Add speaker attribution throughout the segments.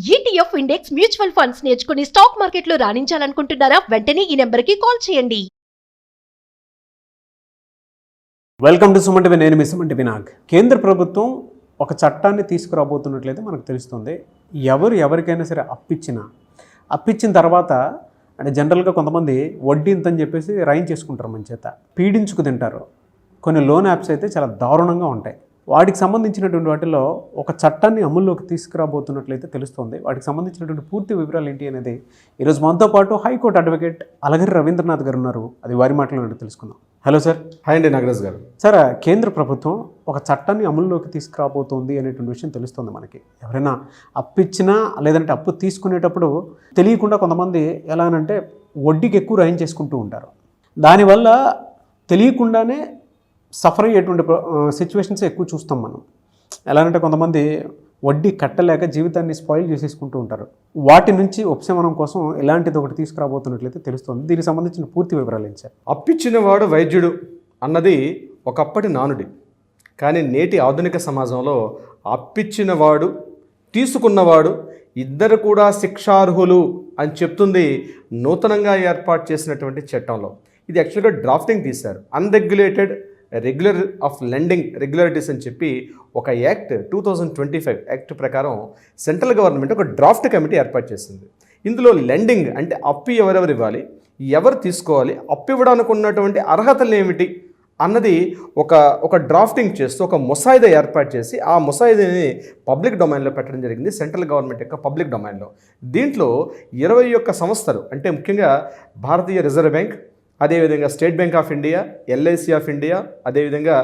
Speaker 1: ETF index mutual funds నేర్చుకుని stock మార్కెట్లో రాణించాలనుకుంటున్నారా? వెంటనే ఈ నెంబర్కి కాల్ చేయండి.
Speaker 2: Welcome to Suman TV. నేను మీ సుమన్ టీవీ నాగ్. కేంద్ర ప్రభుత్వం ఒక చట్టాన్ని తీసుకురాబోతున్నట్లయితే మనకు తెలుస్తుంది. ఎవరికైనా సరే అప్పిచ్చిన తర్వాత అంటే జనరల్గా కొంతమంది వడ్డీ ఇంతని చెప్పేసి రైన్ చేసుకుంటారు, మన చేత పీడించుకు తింటారు. కొన్ని లోన్ యాప్స్ అయితే చాలా దారుణంగా ఉంటాయి. వాటికి సంబంధించినటువంటి వాటిలో ఒక చట్టాన్ని అమల్లోకి తీసుకురాబోతున్నట్లయితే తెలుస్తుంది. వాటికి సంబంధించినటువంటి పూర్తి వివరాలు ఏంటి అనేది ఈరోజు మనతో పాటు హైకోర్టు అడ్వకేట్ అలగిరి రవీంద్రనాథ్ గారు ఉన్నారు. అది వారి మాటలో తెలుసుకుందాం. Hello sir.
Speaker 3: హాయ్ అండి నాగరాజ్ గారు.
Speaker 2: సార్, కేంద్ర ప్రభుత్వం ఒక చట్టాన్ని అమల్లోకి తీసుకురాబోతోంది అనేటువంటి విషయం తెలుస్తుంది మనకి. ఎవరైనా అప్పిచ్చినా లేదంటే అప్పు తీసుకునేటప్పుడు తెలియకుండా కొంతమంది ఎలా అంటే వడ్డీకి ఎక్కువ రైన్ చేసుకుంటూ ఉంటారు. దానివల్ల తెలియకుండానే సఫర్ అయ్యేటువంటి సిచ్యువేషన్స్ ఎక్కువ చూస్తాం మనం. ఎలా అంటే కొంతమంది వడ్డీ కట్టలేక జీవితాన్ని స్పాయిల్ చేసేసుకుంటూ ఉంటారు. వాటి నుంచి ఉపశమనం కోసం ఇలాంటిది ఒకటి తీసుకురాబోతున్నట్లయితే తెలుస్తుంది. దీనికి సంబంధించిన పూర్తి వివరాలు ఏంటి సార్?
Speaker 3: అప్పిచ్చినవాడు వైద్యుడు అన్నది ఒకప్పటి నానుడి. కానీ నేటి ఆధునిక సమాజంలో అప్పిచ్చినవాడు తీసుకున్నవాడు ఇద్దరు కూడా శిక్షార్హులు అని చెప్తుంది నూతనంగా ఏర్పాటు చేసినటువంటి చట్టంలో. ఇది యాక్చువల్గా డ్రాఫ్టింగ్ తీశారు. Unregulated regular of lending regularities అని చెప్పి ఒక యాక్ట్ 2025 యాక్ట్ ప్రకారం సెంట్రల్ గవర్నమెంట్ ఒక డ్రాఫ్ట్ కమిటీ ఏర్పాటు చేసింది. ఇందులో లెండింగ్ అంటే అప్పు ఎవరెవరు ఇవ్వాలి, ఎవరు తీసుకోవాలి, అప్పు ఇవ్వడానికి ఉన్నటువంటి అర్హతలు ఏమిటి అన్నది ఒక డ్రాఫ్టింగ్ చేస్తూ ఒక ముసాయిదా ఏర్పాటు చేసి ఆ ముసాయిదాని పబ్లిక్ డొమైన్లో పెట్టడం జరిగింది. సెంట్రల్ గవర్నమెంట్ యొక్క పబ్లిక్ డొమైన్లో. దీంట్లో 21 సంస్థలు అంటే ముఖ్యంగా భారతీయ రిజర్వ్ బ్యాంక్, అదేవిధంగా state bank of India, LIC of India, అదేవిధంగా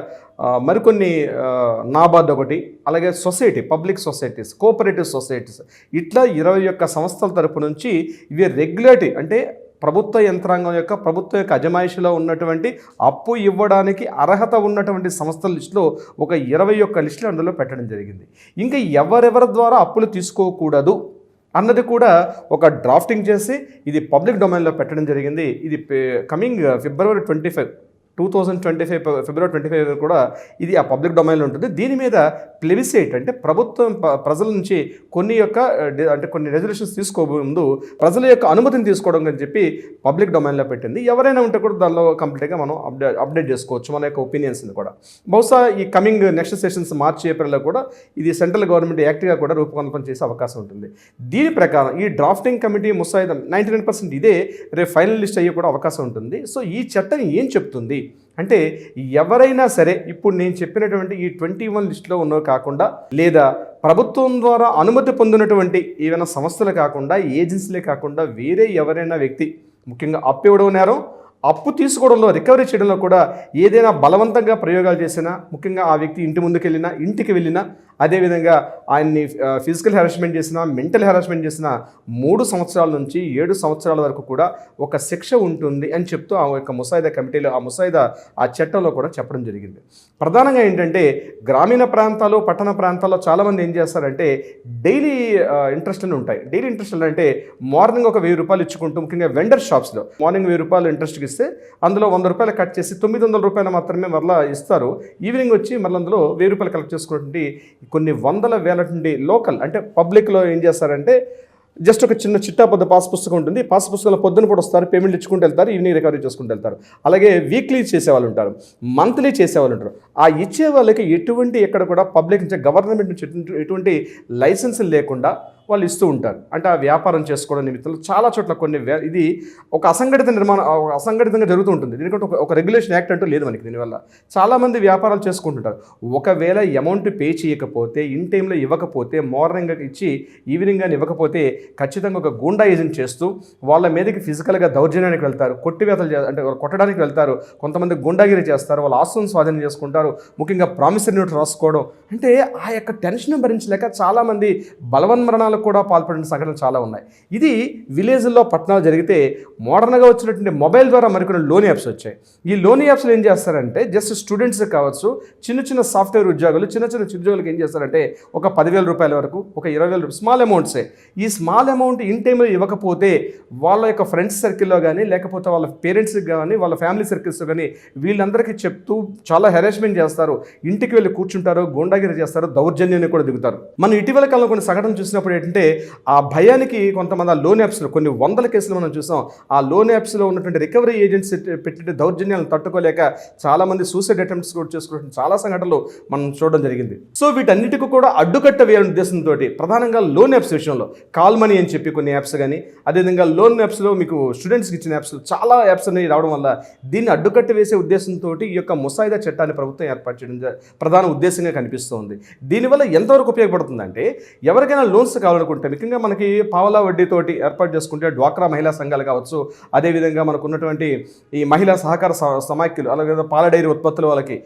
Speaker 3: మరికొన్ని నాబార్డ్ ఒకటి, అలాగే society, public societies, cooperative societies, ఇట్లా 21 సంస్థల తరపు నుంచి ఇవి రెగ్యులేటరీ అంటే ప్రభుత్వ యంత్రాంగం యొక్క ప్రభుత్వం యొక్క అజమాయిషిలో ఉన్నటువంటి అప్పు ఇవ్వడానికి అర్హత ఉన్నటువంటి సంస్థల లిస్టులో ఒక 21 లిస్టులు అందులో పెట్టడం జరిగింది. ఇంకా ఎవరెవరి ద్వారా అప్పులు తీసుకోకూడదు అన్నది కూడా ఒక డ్రాఫ్టింగ్ చేసి ఇది పబ్లిక్ డొమైన్లో పెట్టడం జరిగింది. ఇది కమింగ్ ఫిబ్రవరి 25 ఫిబ్రవరి 25 కూడా ఇది ఆ పబ్లిక్ డొమైన్లో ఉంటుంది. దీని మీద ప్లెబిసైట్ అంటే ప్రభుత్వం ప్రజల నుంచి కొన్ని రెజల్యూషన్స్ తీసుకోముందు ప్రజల యొక్క అనుమతిని తీసుకోవడం అని చెప్పి పబ్లిక్ డొమైన్లో పెట్టింది. ఎవరైనా ఉంటే కూడా దానిలో కంప్లీట్గా మనం అప్డేట్ చేసుకోవచ్చు మన యొక్క ఒపీనియన్స్ని కూడా. బహుశా ఈ కమింగ్ నెక్స్ట్ సెషన్స్ మార్చి ఏప్రిల్లో కూడా ఇది సెంట్రల్ గవర్నమెంట్ యాక్ట్గా కూడా రూపకల్పన చేసే అవకాశం ఉంటుంది. దీని ప్రకారం ఈ డ్రాఫ్టింగ్ కమిటీ ముసాయిదా 99% ఇదే రేపు ఫైనల్ లిస్ట్ అయ్యే కూడా అవకాశం ఉంటుంది. సో ఈ చట్టం ఏం చెప్తుంది అంటే ఎవరైనా సరే ఇప్పుడు నేను చెప్పినటువంటి ఈ 21 లిస్టులో ఉన్నవి కాకుండా లేదా ప్రభుత్వం ద్వారా అనుమతి పొందినటువంటి ఏవైనా సంస్థలు కాకుండా ఏజెన్సీలే కాకుండా వేరే ఎవరైనా వ్యక్తి ముఖ్యంగా అప్పు ఇవ్వడం నేరం, అప్పు తీసుకోవడంలో రికవరీ చేయడంలో కూడా ఏదైనా బలవంతంగా ప్రయోగాలు చేసినా, ముఖ్యంగా ఆ వ్యక్తి ఇంటికి వెళ్ళినా అదేవిధంగా ఆయన్ని ఫిజికల్ హెరాస్మెంట్ చేసినా, మెంటల్ హెరాస్మెంట్ చేసినా 3 సంవత్సరాల నుంచి 7 సంవత్సరాల వరకు కూడా ఒక శిక్ష ఉంటుంది అని చెప్తూ ఆ యొక్క ముసాయిదా కమిటీలో ఆ చట్టంలో కూడా చెప్పడం జరిగింది. ప్రధానంగా ఏంటంటే గ్రామీణ ప్రాంతాలు, పట్టణ ప్రాంతాల్లో చాలామంది ఏం చేస్తారంటే డైలీ ఇంట్రెస్ట్లు ఉంటాయి. డైలీ ఇంట్రెస్ట్లు అంటే మార్నింగ్ ఒక 1000 రూపాయలు ఇచ్చుకుంటూ, ముఖ్యంగా వెండర్ షాప్స్లో మార్నింగ్ 1000 రూపాయలు ఇంట్రెస్ట్కి ఇస్తే అందులో 100 రూపాయలు కట్ చేసి 900 రూపాయలు మాత్రమే మరలా ఇస్తారు. ఈవినింగ్ వచ్చి మళ్ళీ అందులో 1000 రూపాయలు కలెక్ట్ చేసుకున్నటువంటి కొన్ని వందల వేల నుండి లోకల్ అంటే పబ్లిక్లో ఏం చేస్తారంటే జస్ట్ ఒక చిన్న చిట్టాపొద్దు పాస్ పుస్తకం ఉంటుంది. పాస్ పుస్తకంలో పొద్దున కూడా వస్తారు, పేమెంట్ ఇచ్చుకుంటూ వెళ్తారు, ఈవినింగ్ రికవరీ చేసుకుంటూ వెళ్తారు. అలాగే వీక్లీ చేసేవాళ్ళు ఉంటారు, మంత్లీ చేసేవాళ్ళు ఉంటారు. ఆ ఇచ్చే వాళ్ళకి ఎక్కడ కూడా పబ్లిక్ నుంచి గవర్నమెంట్ నుంచి ఎటువంటి లైసెన్స్ లేకుండా వాళ్ళు ఇస్తూ ఉంటారు. అంటే ఆ వ్యాపారం చేసుకోవడం నిమిత్తం చాలా చోట్ల ఇది ఒక అసంఘటితంగా జరుగుతూ ఉంటుంది. దీనికంటే ఒక రెగ్యులేషన్ యాక్ట్ అంటూ లేదు మనకి. దీనివల్ల చాలామంది వ్యాపారాలు చేసుకుంటుంటారు. ఒకవేళ అమౌంట్ పే చేయకపోతే, ఇన్ టైంలో ఇవ్వకపోతే, మార్నింగ్ ఇచ్చి ఈవినింగ్ కానీ ఇవ్వకపోతే ఖచ్చితంగా ఒక గూండా ఏజెంట్ చేస్తూ వాళ్ళ మీదకి ఫిజికల్గా దౌర్జన్యానికి వెళ్తారు, అంటే కొట్టడానికి వెళ్తారు, కొంతమంది గుండాగిరి చేస్తారు, వాళ్ళ ఆస్తులను స్వాధీనం చేసుకుంటారు, ముఖ్యంగా ప్రామిసరీ నోట్ రాసుకోవడం. అంటే ఆ యొక్క టెన్షన్ భరించలేక చాలామంది బలవన్మరణాలు కూడా పాల్పడిన సంఘటనలు చాలా ఉన్నాయి. ఇది విలేజ్లో పట్టణాలు జరిగితే మోడర్న్గా వచ్చినటువంటి మొబైల్ ద్వారా మరికొన్ని లోన్ యాప్స్ వచ్చాయి. ఈ లోన్ యాప్స్లో ఏం చేస్తారంటే జస్ట్ స్టూడెంట్స్ కావచ్చు, చిన్న సాఫ్ట్వేర్ ఉద్యోగులు, చిన్న ఉద్యోగులకు ఏం చేస్తారంటే ఒక 10,000 రూపాయల వరకు, ఒక 20,000 రూపాయలు స్మాల్ అమౌంట్సే. ఈ స్మాల్ అమౌంట్ ఇన్ టైంలో ఇవ్వకపోతే వాళ్ళ యొక్క ఫ్రెండ్స్ సర్కిల్లో కానీ లేకపోతే వాళ్ళ పేరెంట్స్కి కానీ వాళ్ళ ఫ్యామిలీ సర్కిల్స్లో కానీ వీళ్ళందరికీ చెప్తూ చాలా హెరాస్మెంట్ చేస్తారు, ఇంటికి వెళ్ళి కూర్చుంటారు, గూండాగిరి చేస్తారు, దౌర్జన్యాన్ని కూడా దిగుతారు. మనం ఇటీవల కాలంలో కొన్ని సంఘటనలు చూసినప్పుడు ఏంటంటే ఆ భయానికి కొంతమంది ఆ లోన్ యాప్స్లో కొన్ని వందల కేసులు మనం చూసాం. ఆ లోన్ యాప్స్లో ఉన్నటువంటి రికవరీ ఏజెంట్స్ పెట్టిన దౌర్జన్యాలను తట్టుకోలేక చాలామంది సూసైడ్ అటెంప్ట్స్ కూడా చేసుకున్న చాలా సంఘటనలు మనం చూడడం జరిగింది. సో వీటన్నిటికీ కూడా అడ్డుకట్ట వేయాలనే ఉద్దేశంతో ప్రధానంగా లోన్ యాప్స్ విషయంలో కాల్ మనీ అని చెప్పి కొన్ని యాప్స్ కానీ, అదేవిధంగా లోన్ యాప్స్లో మీకు స్టూడెంట్స్కి ఇచ్చిన యాప్స్ చాలా యాప్స్ అనేవి రావడం వల్ల దీన్ని అడ్డుకట్ట వేసే ఉద్దేశంతో ఈ యొక్క ముసాయిదా చట్టాన్ని ప్రభుత్వం ఏర్పాటు చేయడం ప్రధాన ఉద్దేశంగా కనిపిస్తోంది. దీనివల్ల ఎంతవరకు ఉపయోగపడుతుందంటే ఎవరికైనా లోన్స్ కావాలనుకుంటే ముఖ్యంగా మనకి పావలా వడ్డీతోటి ఏర్పాటు చేసుకుంటే డ్వాక్రా మహిళా సంఘాలు కావచ్చు, అదేవిధంగా మనకు ఉన్నటువంటి ఈ మహిళా సహకార సమాఖ్యలు, అలాగే పాల డైరీ ఉత్పత్తుల వాళ్ళకి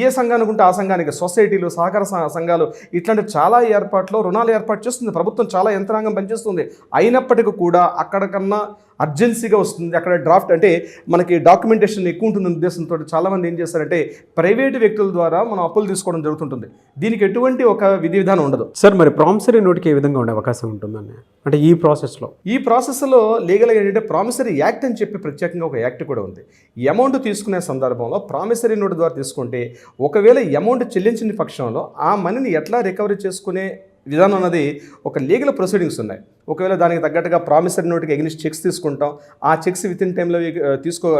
Speaker 3: ఏ సంఘానికి ఉంటే ఆ సంఘానికి సొసైటీలు, సహకార సంఘాలు ఇట్లాంటి చాలా ఏర్పాట్లు రుణాలు ఏర్పాటు చేస్తుంది ప్రభుత్వం. చాలా యంత్రాంగం పనిచేస్తుంది. అయినప్పటికీ కూడా అక్కడికన్నా అర్జెన్సీగా వస్తుంది. అక్కడ డ్రాఫ్ట్ అంటే మనకి డాక్యుమెంటేషన్ ఎక్కువ ఉంటుంది ఉద్దేశంతో చాలామంది ఏం చేస్తారంటే ప్రైవేటు వ్యక్తుల ద్వారా మనం అప్పులు తీసుకోవడం జరుగుతుంటుంది. దీనికి ఎటువంటి ఒక విధి విధానం ఉండదు.
Speaker 2: సార్, మరి ప్రామిసరీ నోట్కి ఏ విధంగా ఉండే అవకాశం ఉంటుందండి? అంటే ఈ ప్రాసెస్లో లీగల్గా ఏంటంటే ప్రామిసరీ యాక్ట్ అని చెప్పి ప్రత్యేకంగా ఒక యాక్ట్ కూడా ఉంది. అమౌంట్ తీసుకునే సందర్భంలో ప్రామిసరీ నోట్ ద్వారా తీసుకుంటే ఒకవేళ అమౌంట్ చెల్లించిన పక్షంలో ఆ మనీని ఎట్లా రికవరీ చేసుకునే విధానం అన్నది ఒక లీగల్ ప్రొసీడింగ్స్ ఉన్నాయి. ఒకవేళ దానికి తగ్గట్టుగా ప్రామిసరీ నోట్కి ఎగ్నిస్ట్ చెక్స్ తీసుకుంటాం. ఆ చెక్స్ విత్ ఇన్ టైంలో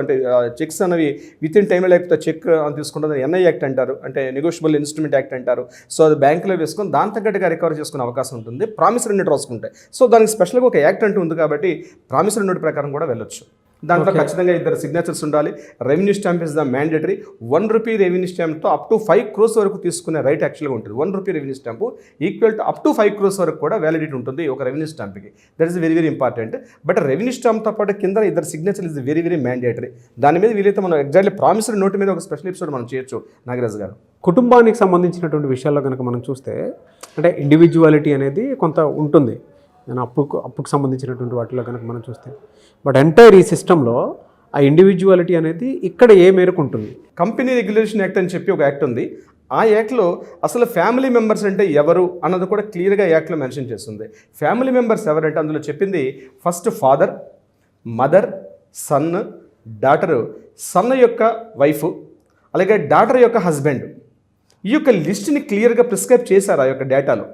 Speaker 2: అంటే చెక్స్ అనేవి విత్ ఇన్ టైంలో లేకపోతే చెక్ అని తీసుకుంటాం. ఎన్ఐ యాక్ట్ అంటారు, అంటే నెగోషియబుల్ ఇన్స్ట్రుమెంట్ యాక్ట్ అంటారు. సో అది బ్యాంకులో వేసుకొని దాని తగ్గట్టుగా రికవరీ చేసుకునే అవకాశం ఉంటుంది ప్రామిసరీ నోట్ రాసుకుంటే. సో దానికి స్పెషల్గా ఒక యాక్ట్ అంటూ ఉంది కాబట్టి ప్రామిసరీ నోట్ ప్రకారం కూడా వెళ్ళొచ్చు. దాంట్లో ఖచ్చితంగా ఇద్దరు సిగ్నేచర్స్ ఉండాలి. Revenue stamp is the mandatory. ₹1 revenue స్టాంప్తో అప్ టు 5 crores వరకు తీసుకునే రైట్ యాక్చువల్గా ఉంటుంది. ₹1 revenue stamp equal to up to 5 crores వరకు కూడా వ్యాలిడిటీ ఉంటుంది ఒక రెవెన్యూ స్టాంప్కి. That is very very important. But revenue స్టాంప్తో పాటు కింద ఇద్దరు signature is very very mandatory. దాని మీద వీలైతే మనం ఎగ్జాక్ట్లీ ప్రామిసరీ నోట్ మీద ఒక స్పెషల్ ఎపిసోడ్ మనం చేయొచ్చు నాగరాజు గారు. కుటుంబానికి సంబంధించినటువంటి విషయాల్లో కనుక మనం చూస్తే అంటే ఇండివిజువాలిటీ అనేది కొంత ఉంటుంది. నేను అప్పుకు సంబంధించినటువంటి వాటిలో కనుక మనం చూస్తే బట్ ఎంటైర్ ఈ సిస్టంలో ఆ ఇండివిజువాలిటీ అనేది ఇక్కడ ఏ మేరకు ఉంటుంది?
Speaker 3: కంపెనీ రెగ్యులేషన్ యాక్ట్ అని చెప్పి ఒక యాక్ట్ ఉంది. ఆ యాక్ట్లో అసలు ఫ్యామిలీ మెంబర్స్ అంటే ఎవరు అన్నది కూడా క్లియర్గా యాక్ట్లో మెన్షన్ చేస్తుంది. ఫ్యామిలీ మెంబర్స్ ఎవరంటే అందులో చెప్పింది first father, mother, son, daughter, son యొక్క వైఫ్, అలాగే డాటర్ యొక్క హస్బెండ్. ఈ యొక్క లిస్ట్ని క్లియర్గా ప్రిస్క్రైబ్ చేశారు ఆ యొక్క డేటాలో.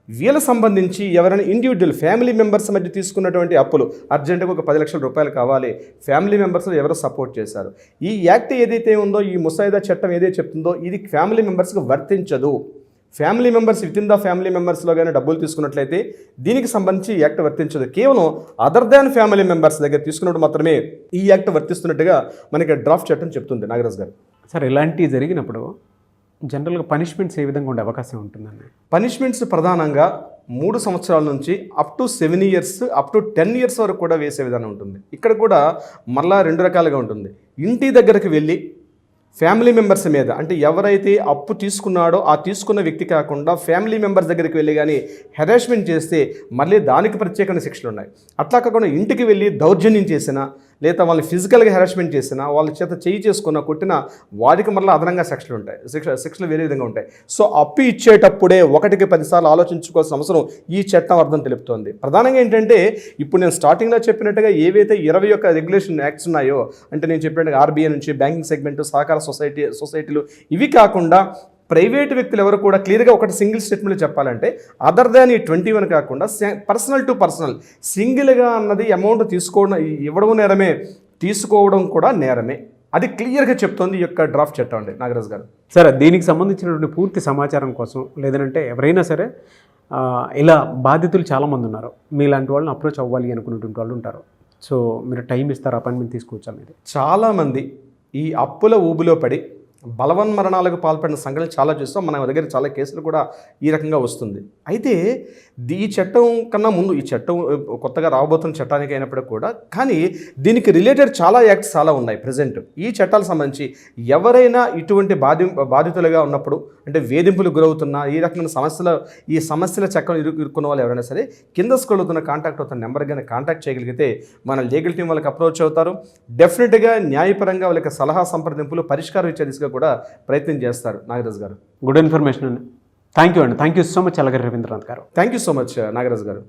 Speaker 3: వీళ్ళకి సంబంధించి ఎవరైనా ఇండివిజువల్ ఫ్యామిలీ మెంబర్స్ మధ్య తీసుకున్నటువంటి అప్పులు అర్జెంటుగా ఒక 10 లక్షల రూపాయలు కావాలి, ఫ్యామిలీ మెంబర్స్లో ఎవరు సపోర్ట్ చేశారు. ఈ యాక్ట్ ఏదైతే ఉందో, ఈ ముసాయిదా చట్టం ఏదైతే చెప్తుందో ఇది ఫ్యామిలీ మెంబర్స్కి వర్తించదు. Family members within the family మెంబర్స్లో కానీ డబ్బులు తీసుకున్నట్లయితే దీనికి సంబంధించి ఈ యాక్ట్ వర్తించదు. కేవలం అదర్ దాన్ ఫ్యామిలీ మెంబర్స్ దగ్గర తీసుకున్నప్పుడు మాత్రమే ఈ యాక్ట్ వర్తిస్తున్నట్టుగా మనకి డ్రాఫ్ట్ చట్టం చెప్తుంది నాగరాజ్ గారు.
Speaker 2: సార్, ఇలాంటివి జరిగినప్పుడు జనరల్గా పనిష్మెంట్స్ ఏ విధంగా ఉండే అవకాశం ఉంటుందండి?
Speaker 3: పనిష్మెంట్స్ ప్రధానంగా 3 సంవత్సరాల నుంచి up to 7 years, up to 10 years వరకు కూడా వేసే విధానం ఉంటుంది. ఇక్కడ కూడా మళ్ళా 2 రకాలుగా ఉంటుంది. ఇంటి దగ్గరకు వెళ్ళి ఫ్యామిలీ మెంబర్స్ మీద, అంటే ఎవరైతే అప్పు తీసుకున్నాడో ఆ తీసుకున్న వ్యక్తి కాకుండా ఫ్యామిలీ మెంబర్స్ దగ్గరికి వెళ్ళి కానీ హెరాస్మెంట్ చేస్తే మళ్ళీ దానికి ప్రత్యేకమైన శిక్షలు ఉన్నాయి. అట్లా కాకుండా ఇంటికి వెళ్ళి దౌర్జన్యం చేసినా, లేదా వాళ్ళని ఫిజికల్గా హెరాస్మెంట్ చేసినా, వాళ్ళ చేత చేయి చేసుకున్న కొట్టినా వారికి మళ్ళీ అదనంగా శిక్షలు ఉంటాయి. శిక్షలు వేరే విధంగా ఉంటాయి. సో అప్పు ఇచ్చేటప్పుడే 1కి 10 సార్లు ఆలోచించుకోవాల్సిన అవసరం ఈ చట్టం అర్థం తెలుపుతోంది. ప్రధానంగా ఏంటంటే ఇప్పుడు నేను స్టార్టింగ్లో చెప్పినట్టుగా ఏవైతే 20 యొక్క రెగ్యులేషన్ యాక్ట్స్ ఉన్నాయో, అంటే నేను చెప్పినట్టుగా ఆర్బీఐ నుంచి బ్యాంకింగ్ సెగ్మెంట్, సహకార సొసైటీలు, ఇవి కాకుండా ప్రైవేటు వ్యక్తులు ఎవరు కూడా క్లియర్గా ఒకటి సింగిల్ స్టేట్మెంట్లో చెప్పాలంటే అదర్ దాన్ ఈ 21 కాకుండా పర్సనల్ టు పర్సనల్ సింగిల్గా అన్నది అమౌంట్ తీసుకోవడం, ఇవ్వడం నేరమే, తీసుకోవడం కూడా నేరమే. అది క్లియర్గా చెప్తోంది ఈ యొక్క డ్రాఫ్ట్ చట్టం అండి నాగరాజ్ గారు.
Speaker 2: సరే, దీనికి సంబంధించినటువంటి పూర్తి సమాచారం కోసం లేదంటే ఎవరైనా సరే ఇలా బాధితులు చాలామంది ఉన్నారు, మీలాంటి వాళ్ళని అప్రోచ్ అవ్వాలి అనుకున్నటువంటి వాళ్ళు ఉంటారు. సో మీరు టైం ఇస్తారు, అపాయింట్మెంట్ తీసుకోవచ్చా? మీరు చాలామంది
Speaker 3: ఈ అప్పుల ఊబిలో పడి బలవన్మరణాలకు పాల్పడిన సంఘటనలు చాలా చూస్తాం. మన దగ్గర చాలా కేసులు కూడా ఈ రకంగా వస్తుంది. అయితే ఈ చట్టం కన్నా ముందు, ఈ చట్టం కొత్తగా రాబోతున్న చట్టానికి అయినప్పటికీ కూడా, కానీ దీనికి రిలేటెడ్ చాలా యాక్ట్స్ చాలా ఉన్నాయి ప్రజెంట్. ఈ చట్టాలకు సంబంధించి ఎవరైనా ఇటువంటి బాధితులుగా ఉన్నప్పుడు, అంటే వేధింపులకు గురవుతున్నా, ఈ రకమైన సమస్యల చక్కం ఇరుక్కున్న వాళ్ళు ఎవరైనా సరే కింద స్క్రోల్ అవుతున్న కాంటాక్ట్ అవుతున్న నెంబర్ కానీ కాంటాక్ట్ చేయగలిగితే మన లీగల్ టీం వాళ్ళకి అప్రోచ్ అవుతారు. డెఫినెట్గా న్యాయపరంగా వాళ్ళకి సలహా సంప్రదింపులు, పరిష్కారం ఇచ్చే దిశగా కూడా ప్రయత్నం చేస్తారు నాగరాజ్ గారు.
Speaker 2: గుడ్ ఇన్ఫర్మేషన్ అండి. థ్యాంక్ యూ అండి. Thank you so much Alagari Ravindranath garu.
Speaker 3: Thank you so much Nagaraj గారు.